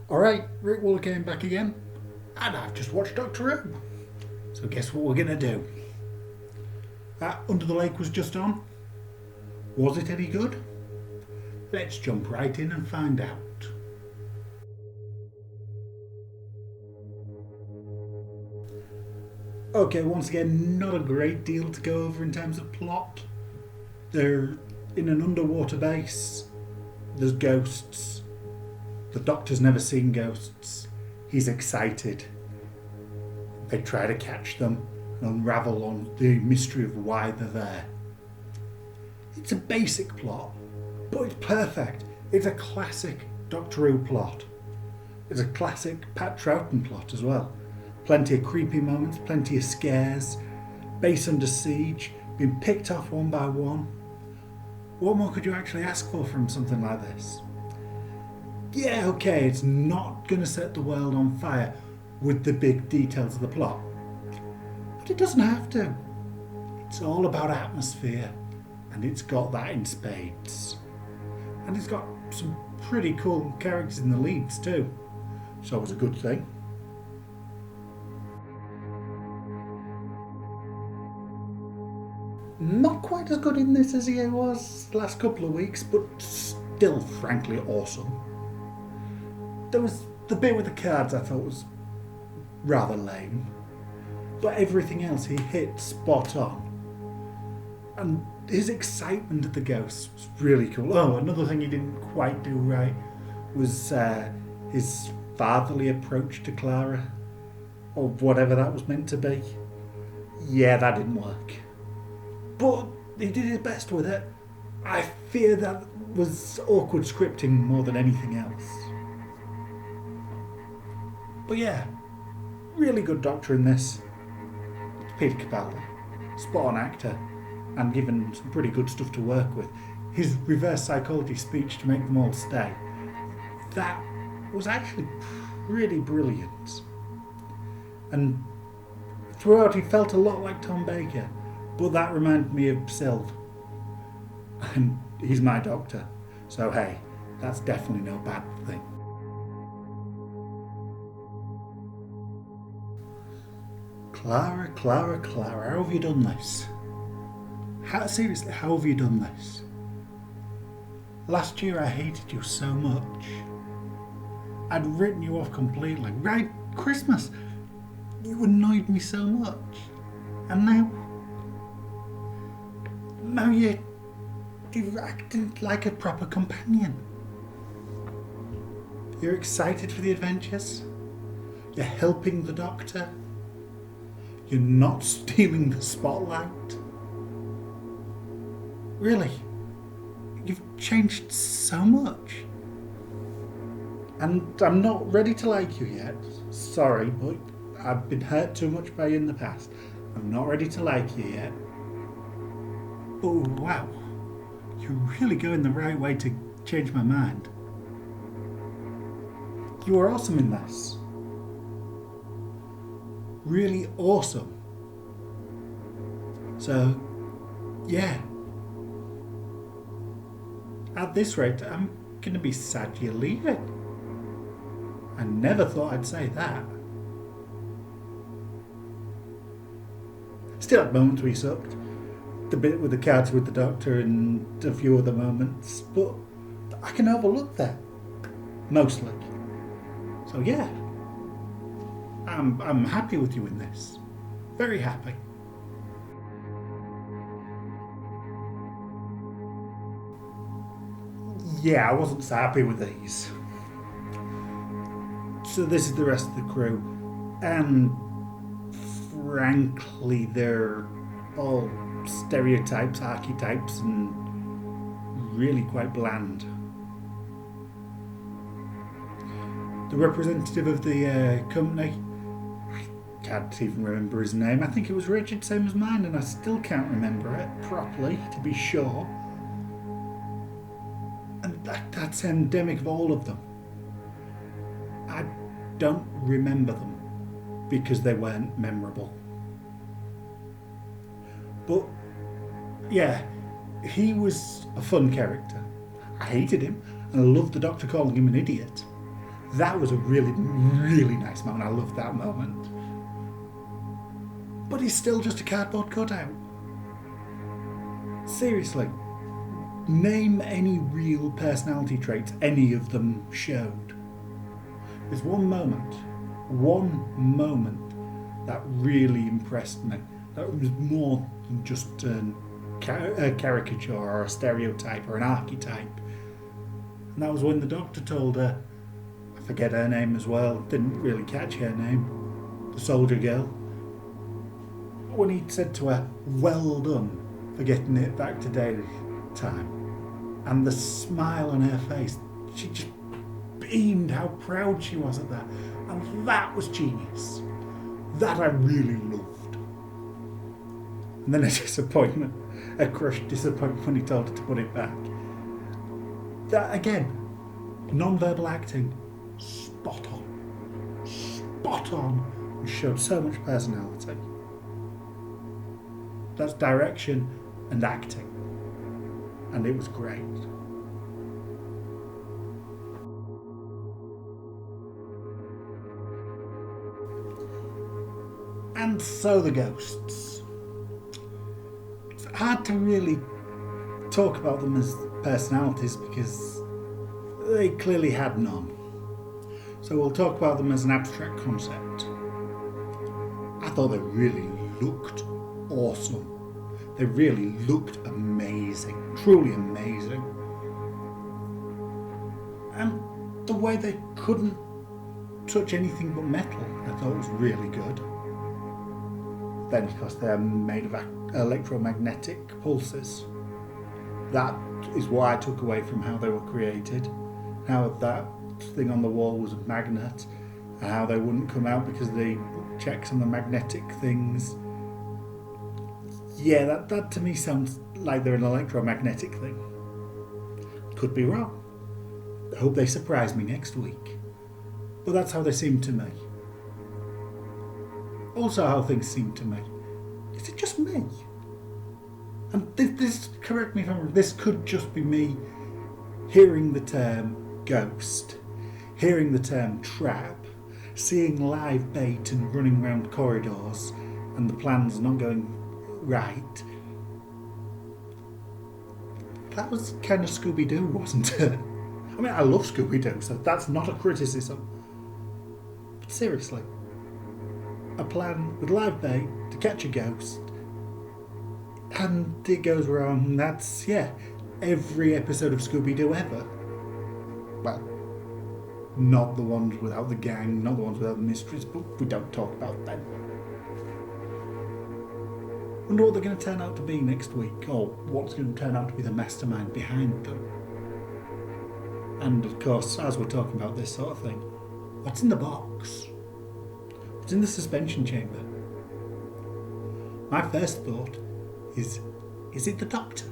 Alright, Rick Waller came back again, and I've just watched Doctor Who. So guess what we're going to do? Under the Lake was just on. Was it any good? Let's jump right in and find out. Okay, once again, not a great deal to go over in terms of plot. They're in an underwater base. There's ghosts. The Doctor's never seen ghosts. He's excited. They try to catch them and unravel on the mystery of why they're there. It's a basic plot, but it's perfect. It's a classic Doctor Who plot. It's a classic Pat Troughton plot as well. Plenty of creepy moments, plenty of scares, base under siege, being picked off one by one. What more could you actually ask for from something like this? Yeah, okay, it's not going to set the world on fire with the big details of the plot. But it doesn't have to. It's all about atmosphere, and it's got that in spades. And it's got some pretty cool characters in the leads too. So it was a good thing. Not quite as good in this as he was the last couple of weeks, but still frankly awesome. There was the bit with the cards I thought was rather lame, but everything else he hit spot on. And his excitement at the ghosts was really cool. Oh, another thing he didn't quite do right was his fatherly approach to Clara, or whatever that was meant to be. Yeah, that didn't work. But he did his best with it. I fear that was awkward scripting more than anything else. But yeah, really good Doctor in this. It's Peter Capaldi, spot on actor, and given some pretty good stuff to work with. His reverse psychology speech to make them all stay, that was actually pretty brilliant. And throughout he felt a lot like Tom Baker, but that reminded me of Sylve. And he's my Doctor, so hey, that's definitely no bad thing. Clara, Clara, Clara, how have you done this? Seriously, how have you done this? Last year I hated you so much. I'd written you off completely. Right, Christmas, you annoyed me so much. And now you're acting like a proper companion. You're excited for the adventures. You're helping the Doctor. You're not stealing the spotlight. Really, you've changed so much. And I'm not ready to like you yet. Sorry, but I've been hurt too much by you in the past. I'm not ready to like you yet. Oh, wow. You're really going the right way to change my mind. You were awesome in this. Really awesome. So, yeah. At this rate, I'm going to be sad you're leaving. I never thought I'd say that. Still had moments where he sucked. The bit with the cards with the Doctor and a few other moments, but I can overlook that. Mostly. So yeah. I'm happy with you in this. Very happy. Yeah, I wasn't so happy with these. So this is the rest of the crew. And frankly, they're all stereotypes, archetypes, and really quite bland. The representative of the company, I can't even remember his name. I think it was Richard, same as mine, and I still can't remember it properly, to be sure. And that's endemic of all of them. I don't remember them because they weren't memorable. But yeah, he was a fun character. I hated him, and I loved the Doctor calling him an idiot. That was a really, really nice moment. I loved that moment. But he's still just a cardboard cutout. Seriously. Name any real personality traits any of them showed. There's one moment that really impressed me. That was more than just a caricature or a stereotype or an archetype. And that was when the doctor told her, I forget her name as well, didn't really catch her name, the soldier girl. When he said to her, well done for getting it back to daytime. And the smile on her face, she just beamed how proud she was at that. And that was genius. That I really loved. And then a disappointment, a crushed disappointment when he told her to put it back. That again, non-verbal acting, spot on, and showed so much personality. That's direction and acting, and it was great. And so the ghosts. It's hard to really talk about them as personalities because they clearly had none. So we'll talk about them as an abstract concept. I thought they really looked awesome. They really looked amazing, truly amazing. And the way they couldn't touch anything but metal, I thought was really good. Then, of course, they're made of electromagnetic pulses. That is what I took away from how they were created. How that thing on the wall was a magnet, and how they wouldn't come out because of the checks on the magnetic things. Yeah, that to me sounds like they're an electromagnetic thing. Could be wrong. I hope they surprise me next week. But that's how they seem to me. Also how things seem to me. Is it just me? And this correct me if I'm wrong, this could just be me hearing the term ghost, hearing the term trap, seeing live bait and running around corridors and the plans not going right. That was kind of Scooby-Doo, wasn't it? I mean, I love Scooby-Doo, so that's not a criticism. But seriously, a plan with live bait to catch a ghost, and it goes wrong. That's, every episode of Scooby-Doo ever. Well, not the ones without the gang, not the ones without the mysteries, but we don't talk about them. Wonder what they're going to turn out to be next week, or what's going to turn out to be the mastermind behind them. And of course, as we're talking about this sort of thing, what's in the box? What's in the suspension chamber? My first thought is it the Doctor?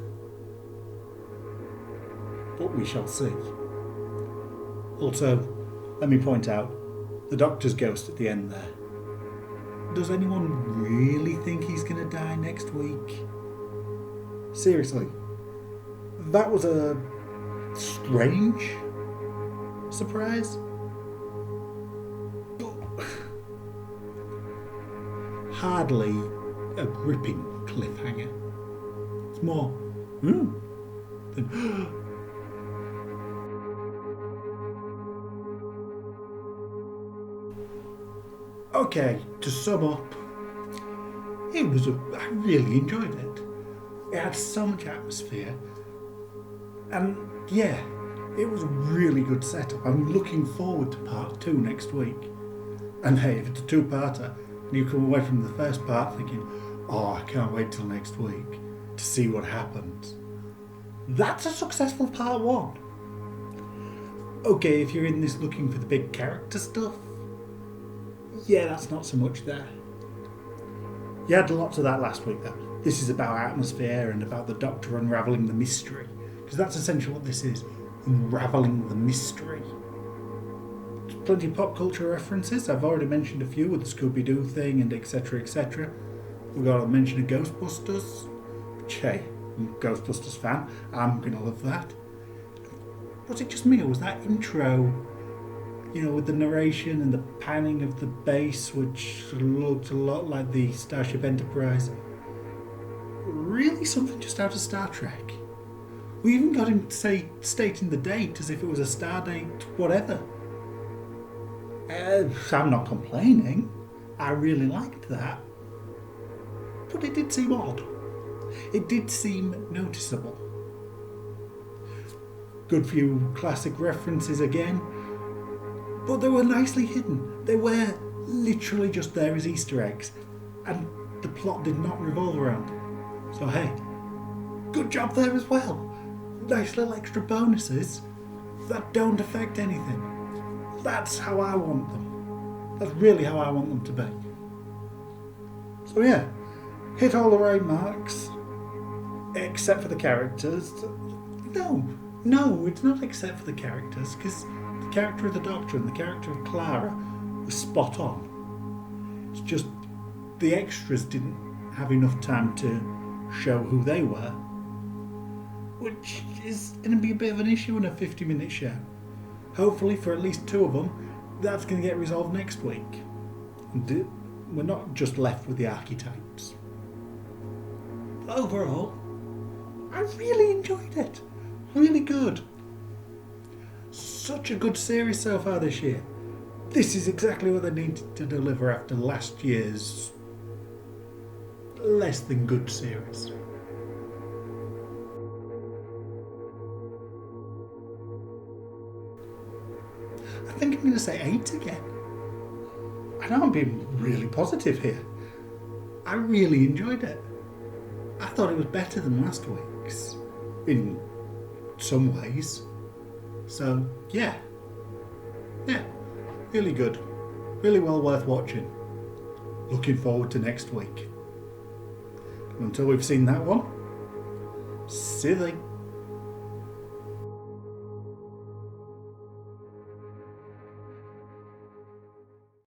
But we shall see. Also, let me point out, the Doctor's ghost at the end there. Does anyone really think he's going to die next week? Seriously, that was a strange surprise. But hardly a gripping cliffhanger. It's more, than Okay, to sum up, I really enjoyed it. It had so much atmosphere, and it was a really good setup. I'm looking forward to part 2 next week. And hey, if it's a 2-parter, and you come away from the first part thinking, I can't wait till next week to see what happens, that's a successful part 1. Okay, if you're in this looking for the big character stuff, that's not so much there. You had lots of that last week though. This is about atmosphere and about the Doctor unravelling the mystery. Because that's essentially what this is. Unravelling the mystery. There's plenty of pop culture references. I've already mentioned a few with the Scooby-Doo thing and etc, etc. We've got to mention of Ghostbusters. Which, hey, I'm a Ghostbusters fan. I'm going to love that. Was it just me or was that intro with the narration and the panning of the base, which looked a lot like the Starship Enterprise. Really something just out of Star Trek. We even got him stating the date as if it was a star date, whatever. I'm not complaining. I really liked that. But it did seem odd. It did seem noticeable. Good few classic references again, but they were nicely hidden. They were literally just there as Easter eggs, and the plot did not revolve around them. So hey, good job there as well. Nice little extra bonuses that don't affect anything. That's how I want them. That's really how I want them to be. So yeah, hit all the right marks, except for the characters. No, it's not except for the characters, because the character of the Doctor and the character of Clara was spot on. It's just the extras didn't have enough time to show who they were, which is going to be a bit of an issue in a 50-minute show. Hopefully for at least 2 of them, that's going to get resolved next week. And we're not just left with the archetypes. But overall, I really enjoyed it. Really good. Such a good series so far this year. This is exactly what they needed to deliver after last year's less than good series. I think I'm going to say 8 again. I know I'm being really positive here. I really enjoyed it. I thought it was better than last week's, in some ways. So, yeah, really good. Really well worth watching. Looking forward to next week. Until we've seen that one, silly.